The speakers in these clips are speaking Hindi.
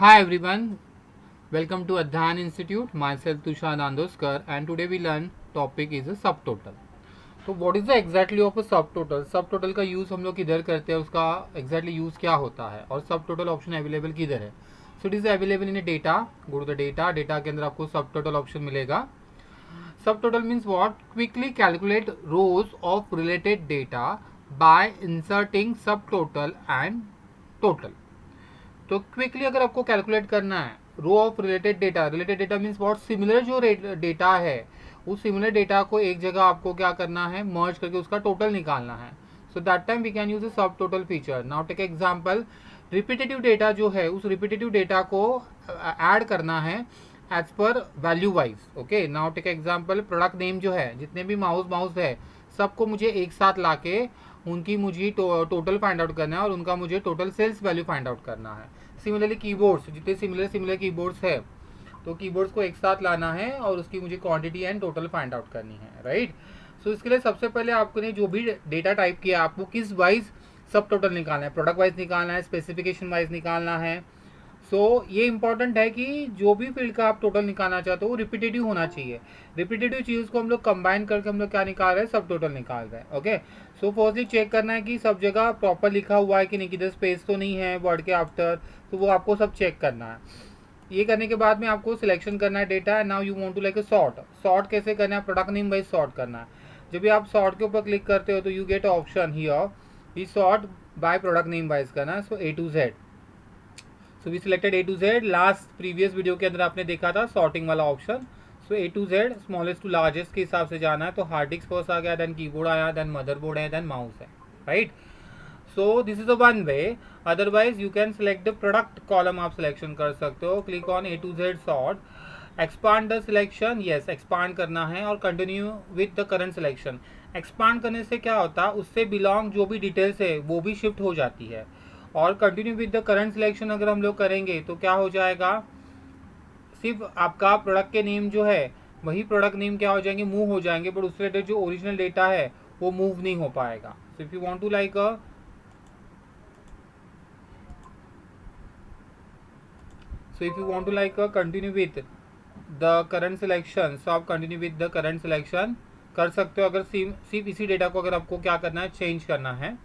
Hi everyone, welcome to Adhan Institute. Myself Tushar Nandoskar, and today we learn topic is a subtotal. तो what is the exactly of a sub total? सब टोटल का यूज़ हम लोग किधर करते हैं, उसका एग्जैक्टली यूज़ क्या होता है, और सब टोटल ऑप्शन अवेलेबल किधर है? So it is available in a data. Go to the data. Data के अंदर आपको सब टोटल ऑप्शन मिलेगा. Subtotal means what? Quickly calculate rows of related data by inserting subtotal and total. तो क्विकली अगर आपको कैलकुलेट करना है row of related data means what? Similar जो डेटा है उस सिमिलर डेटा को एक जगह आपको क्या करना है, मर्ज करके उसका टोटल निकालना है. So that time we can use a sub total feature. Now take example. Repetitive data जो है उस रिपीटेटिव डेटा को ऐड करना है as per value wise. Okay, now take example. Product name जो है, जितने भी माउस माउस है सबको मुझे एक साथ लाके उनकी मुझे टोटल फाइंड आउट करना है और उनका मुझे total sales value find out करना है. सिमिलरली कीबोर्ड्स, जितने सिमिलर कीबोर्ड्स है तो कीबोर्ड्स को एक साथ लाना है और उसकी मुझे quantity and total find out करनी है. राइट. सो इसके लिए सबसे पहले आपको ने जो भी डेटा टाइप किया आपको किस वाइज सब टोटल निकालना है, प्रोडक्ट वाइज निकालना है, स्पेसिफिकेशन वाइज निकालना है. ये इंपॉर्टेंट है कि जो भी फील्ड का आप टोटल निकालना चाहते हो वो रिपीटेटिव होना चाहिए. रिपीटेटिव चीज़ को हम लोग कंबाइन करके हम लोग क्या निकाल रहे हैं, सब टोटल निकाल रहे हैं. ओके. फर्स्टली चेक करना है कि सब जगह प्रॉपर लिखा हुआ है कि नहीं, किधर स्पेस तो नहीं है वर्ड के आफ्टर. तो वो आपको सब चेक करना है. ये करने के बाद में आपको सिलेक्शन करना है data. Now you want to like a sort कैसे करना है, प्रोडक्ट नेम वाइज सॉर्ट करना है. जब भी आप सॉर्ट के ऊपर क्लिक करते हो तो यू गेट ऑप्शन हियर, ये sort by product name wise करना है. So A to Z. So we selected A to Z. Last previous video के अंदर आपने देखा था सॉर्टिंग वाला option. So A to Z smallest to largest के हिसाब से जाना है. तो हार्ड डिस्क फर्स्ट आ गया, देन कीबोर्ड आया, देन मदरबोर्ड है, देन माउस है. Right. So this is the one way. Otherwise you can select the product column, आप सिलेक्शन कर सकते हो. Click on A to Z sort. Expand the selection. Yes, expand करना है और continue with the current selection. Expand करने से क्या होता है, उससे बिलोंग जो भी डिटेल्स है वो भी शिफ्ट हो जाती है. और continue with the current selection अगर हम लोग करेंगे तो क्या हो जाएगा, सिर्फ आपका प्रोडक्ट के नेम जो है वही प्रोडक्ट नेम क्या हो जाएंगे, मूव हो जाएंगे, बट उससे रिलेटेड जो ओरिजिनल डेटा है वो मूव नहीं हो पाएगा. So if you want to like continue with the current selection, so आप continue with the current selection कर सकते हो. अगर सिर्फ इसी डेटा को अगर आपको क्या करना है, चेंज करना है,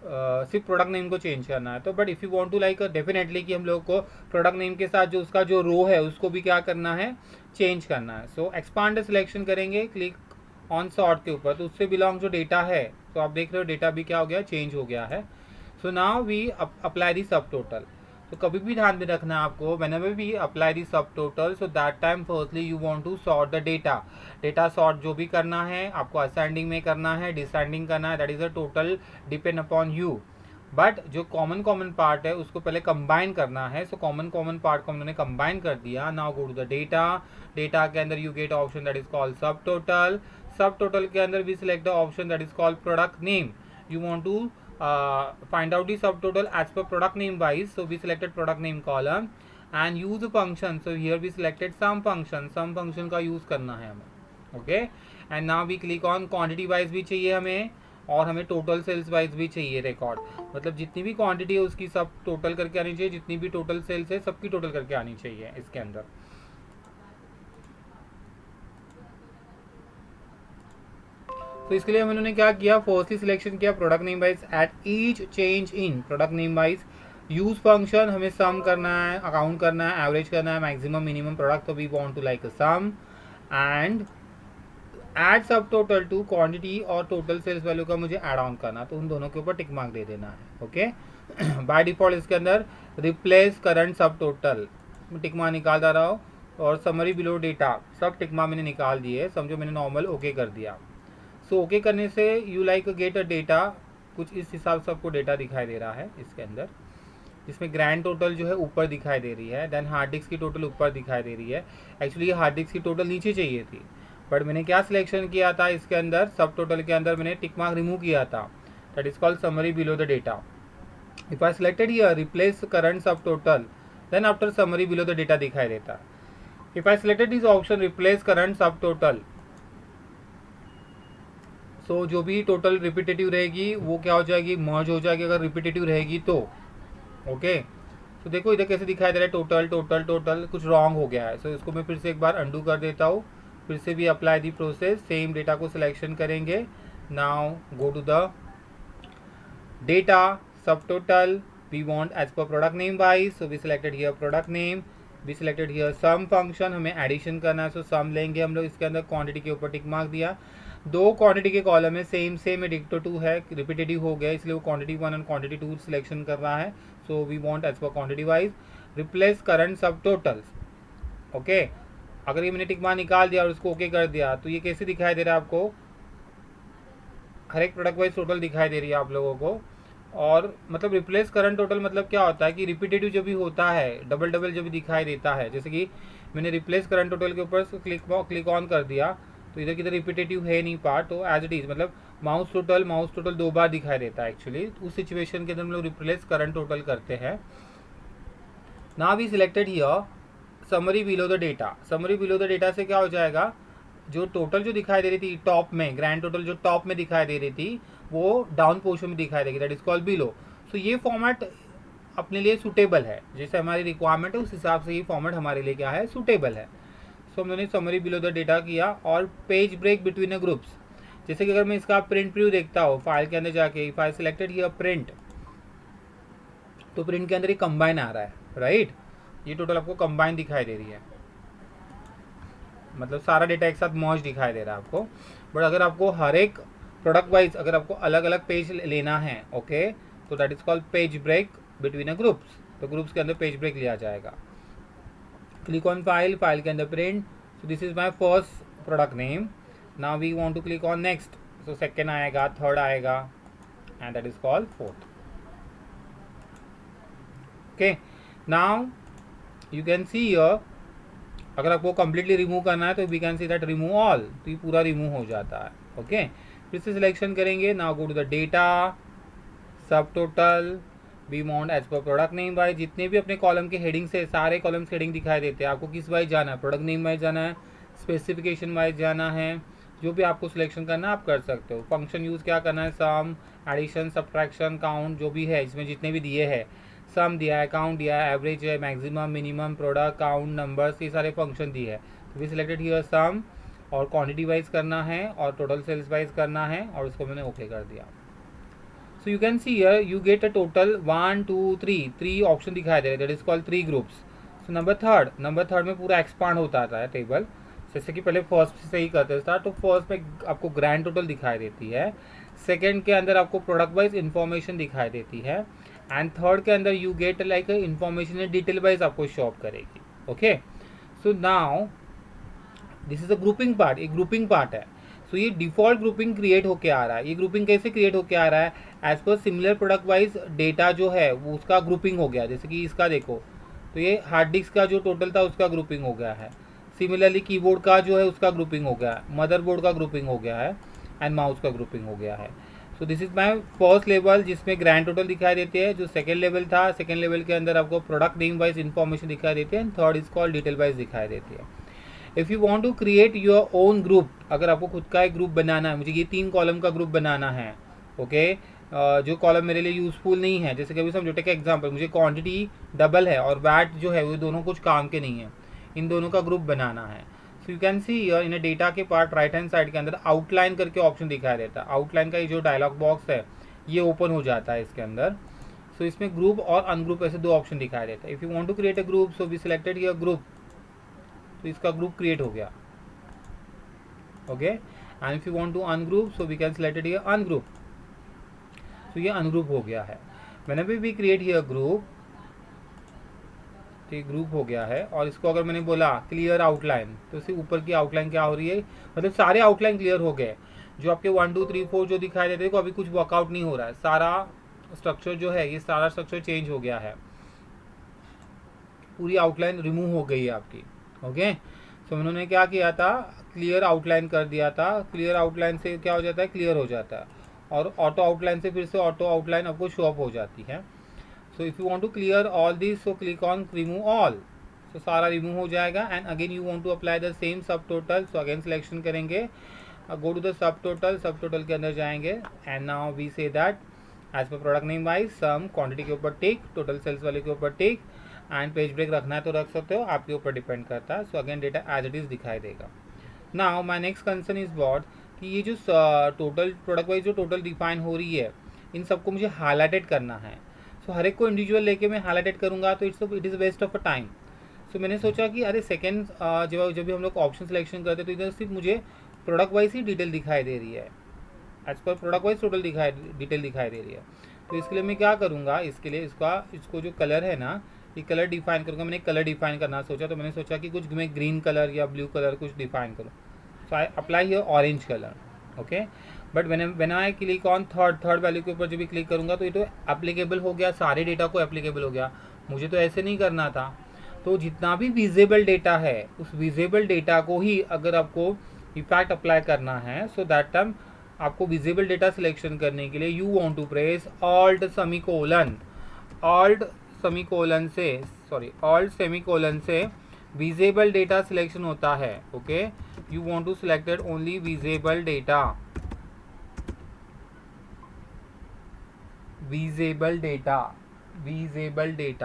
सिर्फ प्रोडक्ट नेम को चेंज करना है तो. But if you want to like definitely कि हम लोग को प्रोडक्ट नेम के साथ जो उसका जो रो है उसको भी क्या करना है, चेंज करना है. सो एक्सपांड सिलेक्शन करेंगे, क्लिक ऑन सॉर्ट के ऊपर, तो उससे बिलोंग जो डेटा है तो आप देख रहे हो डेटा भी क्या हो गया, चेंज हो गया है. So now we apply the subtotal. तो कभी भी ध्यान में रखना है आपको, whenever we apply the subtotal, so that time firstly you want to sort the data sort जो भी करना है आपको असेंडिंग में करना है, डिसेंडिंग करना है, that is a total depend upon you. But जो कॉमन पार्ट है उसको पहले कंबाइन करना है. सो कॉमन पार्ट को हमने कंबाइन कर दिया. Now go to the data के अंदर you get option that is called सब टोटल के अंदर we select the option that is called product name. You want to find out the subtotal as per product name wise, so we selected product name column and use function. So here we selected sum function का use करना है हमें. Okay, and now we click on quantity wise भी चाहिए हमें और हमें टोटल सेल्स वाइज भी चाहिए रिकॉर्ड. मतलब जितनी भी क्वांटिटी है उसकी सब टोटल करके आनी चाहिए, जितनी भी टोटल सेल्स है सबकी टोटल करके आनी चाहिए इसके अंदर. तो इसके लिए हम उन्होंने क्या किया, फर्स्टली सिलेक्शन किया product name wise at each change in product name wise. Use function हमें सम करना है, अकाउंट करना है, एवरेज करना है, मैक्सिमम मिनिमम प्रोडक्ट. तो we want to like a sum and add subtotal to quantity और टोटल सेल्स वैल्यू का मुझे एड ऑन करना, तो उन दोनों के ऊपर टिक मार्क दे देना है. ओके. बाय डिफॉल्ट इसके अंदर replace current sub total tick mark निकाल दे रहा हूँ और समरी बिलो डेटा सब टिक मार्क मैंने निकाल दिए. समझो मैंने नॉर्मल ओके कर दिया. सो ओके करने से you like get a data, कुछ इस हिसाब से आपको डेटा दिखाई दे रहा है इसके अंदर, जिसमें ग्रैंड टोटल जो है ऊपर दिखाई दे रही है, देन हार्ड डिस्क की टोटल ऊपर दिखाई दे रही है. एक्चुअली ये हार्ड डिस्क की टोटल नीचे चाहिए थी, बट मैंने क्या सिलेक्शन किया था इसके अंदर, सब टोटल के अंदर मैंने टिक मार्क रिमूव किया था, that is called summary below the data. If I selected here replace current sub total, then after summary below the data दिखाई देता. If I selected this option replace current sub total, so जो भी टोटल रिपीटेटिव रहेगी वो क्या हो जाएगी, मर्ज हो जाएगी अगर रिपीटेटिव रहेगी तो. ओके. तो देखो इधर कैसे दिखाई दे रहा है, टोटल टोटल टोटल, कुछ रॉन्ग हो गया है। सो इसको मैं फिर से एक बार अंडू कर देता हूँ, फिर से भी apply the process, same data को सिलेक्शन करेंगे। Now go to the data, सब total, we want as per product name wise, so we selected here product name, we selected here sum function, हमें एडिशन करना है, सो सम लेंगे हम लोग इसके अंदर, क्वांटिटी के ऊपर टिक मार्क दिया। दो क्वांटिटी के कॉलम है, सेम सेम है, डिक्टो 2 है, रिपीटेटिव हो गया इसलिए वो क्वांटिटी 1 और क्वांटिटी 2 सिलेक्शन कर रहा है। So we want as per quantity wise replace current subtotals. Okay, अगर ये मैंने टिक मार्क निकाल दिया और उसको ओके कर दिया तो ये कैसे दिखाई दे रहा है आपको, हर एक प्रोडक्ट वाइज टोटल दिखाई दे रही है आप लोगों को। और मतलब रिप्लेस करंट टोटल मतलब क्या होता है कि रिपीटेटिव जो भी होता है, डबल डबल जो भी दिखाई देता है, जैसे कि मैंने रिप्लेस करंट टोटल के ऊपर क्लिक ऑन कर दिया तो इधर किधर रिपीटेटिव है नहीं पार्ट, तो एज इट इज मतलब माउस टोटल 2 बार दिखाई देता है एक्चुअली। उस सिचुएशन के अंदर हम लोग रिप्लेस करंट टोटल करते हैं। Now we selected here summary below the data. Summary below the data से क्या हो जाएगा, जो टोटल जो दिखाई दे रही थी टॉप में, ग्रैंड टोटल जो टॉप में दिखाई दे रही थी वो डाउन पोर्शन में दिखाई देगी, दैट इज कॉल्ड बिलो। सो ये फॉर्मेट अपने लिए सूटेबल है, जैसे हमारी रिक्वायरमेंट है उस हिसाब से ये फॉर्मेट हमारे लिए क्या है, सूटेबल है। सो हमने समरी बिलो द डेटा किया और page break between a groups. जैसे कि अगर मैं इसका प्रिंट प्रीव्यू देखता हूँ फाइल के अंदर जाके, फाइल सिलेक्टेड हियर प्रिंट, तो प्रिंट के अंदर ये कंबाइन आ रहा है, राइट। ये टोटल आपको कंबाइन दिखाई दे रही है, मतलब सारा डेटा एक साथ मर्ज दिखाई दे रहा है आपको। बट अगर आपको हर एक प्रोडक्ट वाइज अगर आपको अलग अलग पेज लेना है, ओके, तो that is called page break between a groups. तो ग्रुप्स के अंदर पेज ब्रेक लिया जाएगा। क्लिक ऑन फाइल, फाइल के अंदर print, so this is my first product name. Now we want to click on next, so second आएगा, थर्ड आएगा and that is called fourth. Okay, now you can see here, अगर आपको कंप्लीटली रिमूव करना है तो we can see that remove all, तो ये पूरा रिमूव हो जाता है। ओके, फिर से सिलेक्शन करेंगे। Now go to the data, सब total, we want as per product name wise, जितने भी अपने कॉलम के हेडिंग से सारे कॉलम्स हेडिंग दिखाई देते हैं, आपको किस वाइज जाना है, प्रोडक्ट नेम वाइज जाना है, स्पेसिफिकेशन वाइज जाना है, जो भी आपको सिलेक्शन करना है आप कर सकते हो। फंक्शन यूज़ क्या करना है, सम, एडिशन, सब्ट्रैक्शन, काउंट, जो भी है इसमें जितने भी दिए हैं, सम दिया है, काउंट दिया है, एवरेज है, maximum, minimum, product, count, numbers, ये सारे फंक्शन दिए हैं। तो वी सिलेक्टेड हियर सम, और क्वांटिटी वाइज करना है और टोटल सेल्स वाइज करना है, और उसको मैंने ओके कर दिया। सो you can see here you get a total 1 2 3 option दिखाई दे रहे, that is called 3 groups. So number third में पूरा एक्सपांड होता आता है टेबल, जैसे कि पहले फर्स्ट से ही करते था, तो फर्स्ट में आपको ग्रैंड टोटल दिखाई देती है, सेकेंड के अंदर आपको प्रोडक्ट वाइज इन्फॉर्मेशन दिखाई देती है, एंड थर्ड के अंदर you get like information detail wise आपको शो अप करेगी। Okay, so now this is a grouping part, एक ग्रुपिंग पार्ट है। सो ये डिफॉल्ट ग्रुपिंग क्रिएट होके आ रहा है। ये ग्रुपिंग कैसे क्रिएट होके आ रहा है, एज पर सिमिलर प्रोडक्ट वाइज डेटा जो है वो उसका ग्रुपिंग हो गया। जैसे कि इसका देखो तो ये हार्ड डिस्क का जो टोटल था उसका ग्रुपिंग हो गया है, सिमिलरली कीबोर्ड का जो है उसका ग्रुपिंग हो गया है, मदरबोर्ड का ग्रुपिंग हो गया है, एंड माउस का ग्रुपिंग हो गया है। सो this is my first level जिसमें ग्रैंड टोटल दिखाई देते हैं। जो सेकेंड लेवल था, सेकेंड लेवल के अंदर आपको प्रोडक्ट नेम वाइज इन्फॉर्मेशन दिखाई देती है, and third is called detail wise दिखाई देती है। If you want to create your own group, अगर आपको खुद का एक ग्रुप बनाना है, मुझे ये 3 कॉलम का ग्रुप बनाना है, ओके, जो कॉलम मेरे लिए यूजफुल नहीं है, जैसे कि अभी समझो टेक एग्जांपल, मुझे क्वांटिटी डबल है और वैट जो है वो दोनों कुछ काम के नहीं है, इन दोनों का ग्रुप बनाना है। So you can see here in data के पार्ट राइट हैंड साइड के अंदर आउटलाइन करके ऑप्शन दिखाई देता है। आउटलाइन का ये जो डायलॉग बॉक्स है ये ओपन हो जाता है इसके अंदर। सो इसमें ग्रुप और अनग्रुप ऐसे 2 ऑप्शन दिखाई देता है। If you want to create a group, so we selected here group, तो इसका ग्रुप क्रिएट हो गया। Okay, and if you want to ungroup, so we can selected here ungroup, तो ये अनग्रुप हो गया है। मैंने भी क्रिएट हियर ग्रुप, तो ये ग्रुप हो गया है। और इसको अगर मैंने बोला क्लियर आउटलाइन, तो इससे ऊपर की आउटलाइन क्या हो रही है, मतलब सारे आउटलाइन क्लियर हो गए। जो आपके 1 2 3 4 जो दिखाई देते हैं को अभी कुछ वर्कआउट नहीं हो रहा है, सारा स्ट्रक्चर जो है ये सारा स्ट्रक्चर चेंज हो गया है, पूरी आउटलाइन रिमूव हो गई है आपकी। ओके, सो उन्होंने क्या किया था, क्लियर आउटलाइन कर दिया था। क्लियर आउटलाइन से क्या हो जाता है, क्लियर हो जाता है, और ऑटो आउटलाइन से फिर से ऑटो आउटलाइन आपको शो अप हो जाती है। So if you want to clear all this, so click on remove all, so सारा रिमूव हो जाएगा। And again you want to apply the same sub total, so again selection करेंगे, go to the sub total के अंदर जाएंगे, and now we say that as per product name wise sum, quantity के ऊपर टिक, टोटल सेल्स वाले के ऊपर टिक, एंड पेज ब्रेक रखना है तो रख सकते हो, आपके ऊपर डिपेंड करता है। So again data as it is दिखाई देगा। Now my next concern is what कि ये जो टोटल प्रोडक्ट वाइज जो टोटल डिफाइन हो रही है, इन सबको मुझे हाईलाइटेड करना है। सो हर एक को इंडिविजुअल लेके मैं हाईलाइटेड करूँगा तो it is waste of a time. So मैंने सोचा कि अरे सेकेंड जब भी हम लोग ऑप्शन सिलेक्शन करते तो इधर सिर्फ मुझे प्रोडक्ट वाइज ही डिटेल दिखाई दे रही है, as per product wise total detail दिखाई दे रही है। तो इसके लिए मैं क्या करूँगा, इसके लिए इसको जो कलर है ना, ये कलर डिफाइन करूँगा। मैंने कलर डिफाइन करना सोचा तो मैंने सोचा कि कुछ मैं ग्रीन कलर या ब्लू कलर कुछ डिफाइन करूँ। So I apply here orange colour, okay. But when I click on third value के ऊपर जब भी क्लिक करूँगा तो ये तो एप्लीकेबल हो गया, सारे डेटा को एप्लीकेबल हो गया। मुझे तो ऐसे नहीं करना था। तो जितना भी विजिबल डेटा है उस विजिबल डेटा को ही अगर आपको इफेक्ट अप्लाई करना है, सो दैट टाइम आपको विजिबल डेटा सिलेक्शन करने के लिए you want to press alt semicolon से विजिबल डेटा सिलेक्शन होता है, okay. You want to selected only visible data,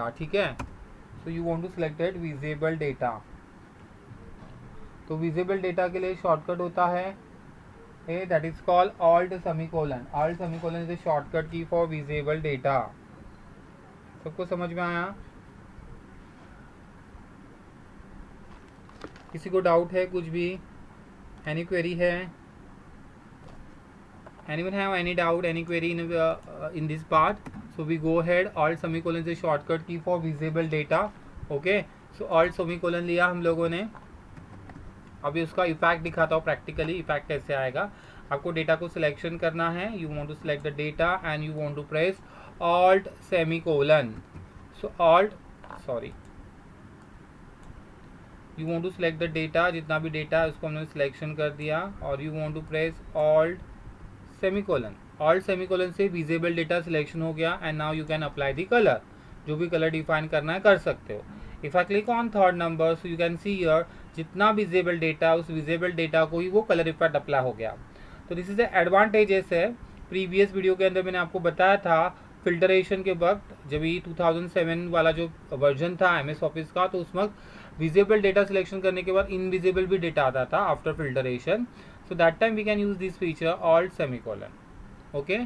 ठीक है। So you want to selected visible data. तो विजिबल डेटा के लिए शॉर्टकट होता है that is called alt semicolon. Alt semicolon is the shortcut key for visible data. सबको समझ में आया? किसी को डाउट है कुछ भी? एनी क्वेरी है? Anyone have any doubt, any query in this part? So we go ahead. Alt semicolon is a shortcut key for visible data. Okay. So alt semicolon लिया हम लोगों ने। अभी उसका इफेक्ट दिखाता हूँ प्रैक्टिकली, इफेक्ट कैसे आएगा। आपको डेटा को सिलेक्शन करना है। You want to select the data and you want to press alt semicolon. So you want to select the data, जितना भी डेटा है उसको हमने सिलेक्शन कर दिया, और you want to press alt semicolon. Alt semicolon से विजिबल डेटा सिलेक्शन हो गया and now you can apply the colour. जो भी कलर डिफाइन करना है कर सकते हो। If I click on third number, so you can see here जितना विजिबल डेटा उस विजिबल डेटा को ही वो कलर इफेक्ट अप्लाई हो गया। तो दिस इज द एडवांटेजेस है। प्रीवियस वीडियो के अंदर मैंने आपको बताया था फिल्टरेशन के वक्त, जब ये 2007 वाला जो वर्जन था MS ऑफिस का, तो उस वक्त विजिबल डेटा सिलेक्शन करने के बाद इनविजिबल भी डेटा आता था after filtration. So that time we can use this feature alt semicolon. Okay,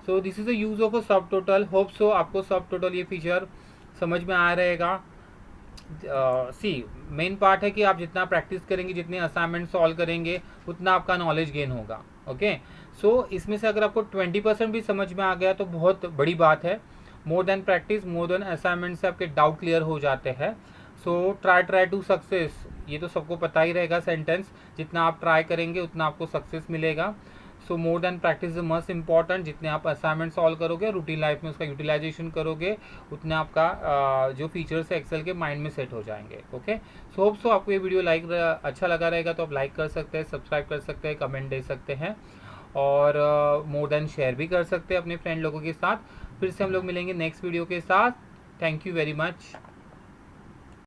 so this is the use of a subtotal. Hope so आपको subtotal ये फीचर समझ में आ रहेगा। सी मेन पार्ट है कि आप जितना प्रैक्टिस करेंगे, जितने असाइनमेंट सॉल्व करेंगे, उतना आपका नॉलेज गेन होगा। ओके, सो इसमें से अगर आपको 20% भी समझ में आ गया तो बहुत बड़ी बात है। मोर than practice, more than assignment से आपके डाउट क्लियर हो जाते हैं। सो ट्राई टू सक्सेस, ये तो सबको पता ही रहेगा सेंटेंस। जितना आप ट्राई करेंगे उतना आपको सक्सेस मिलेगा। So more than practice is must important. जितने आप असाइनमेंट सॉल्व करोगे, रूटीन लाइफ में उसका यूटिलाइजेशन करोगे, उतने आपका जो फीचर्स है एक्सेल के माइंड में सेट हो जाएंगे। ओके, सो होप सो आपको ये वीडियो अच्छा लगा रहेगा तो आप लाइक कर सकते हैं, सब्सक्राइब कर सकते हैं, कमेंट दे सकते हैं, और मोर देन शेयर भी कर सकते हैं अपने फ्रेंड लोगों के साथ। फिर से हम लोग मिलेंगे नेक्स्ट वीडियो के साथ। Thank you very much.